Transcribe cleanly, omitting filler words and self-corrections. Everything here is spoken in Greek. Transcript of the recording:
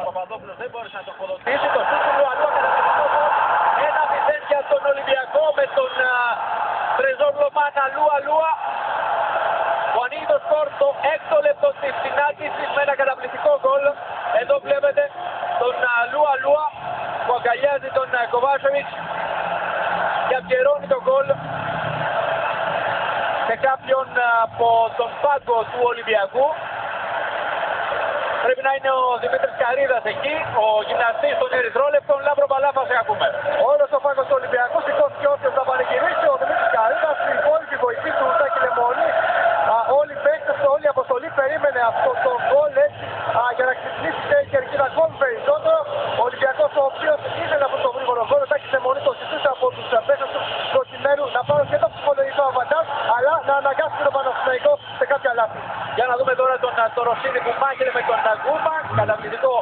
Παπαδόπουλος δεν μπόρεσε να τον κολοτήσει. Το σούτ του Λουαλούα κατά 1-0 για τον Ολυμπιακό με τον Τρεζόρ Λομάνα Λουαλούα που ανοίγει το σκορ στο 6ο λεπτό της συνάντησης με ένα καταπληκτικό γκολ. Εδώ βλέπετε τον Λουαλούα που αγκαλιάζει τον Κοβάσοβιτς και αφιερώνει τον γκολ σε κάποιον από τον πάγκο του Ολυμπιακού. Πρέπει να είναι ο Δημήτρης Καρίδας εκεί, ο γυμναστής των Ερυθρόλεπτων. Λάμπρο Παλάφα, σε ακούμε. Όλος ο πάγκος του Ολυμπιακού σηκώθηκε όποιος θα πανηγυρίσει. Ο Δημήτρης Καρίδας, η υπόλοιπη βοηθή του Τάκη Λεμονή. Όλοι οι παίκτες, όλη η αποστολή περίμενε αυτό το γκολ έτσι για να ξυπνήσει η κερκίδα ακόμη περισσότερο. Ο Ολυμπιακός, ο οποίος ήθελε από το γρήγορο γκολ, ο Τάκης Λεμονή το ζητούσε από τους παίκτες του προκειμένου να πάρουν και το ψυχολογικό αβαντάζ, αλλά να αναγκάσουν τον Παναθηναϊκό σε κάποια λάθη. Για να δούμε τώρα τον Ρωσίνη που μάχεται με τον Γκούμα. Καταπληκτικό.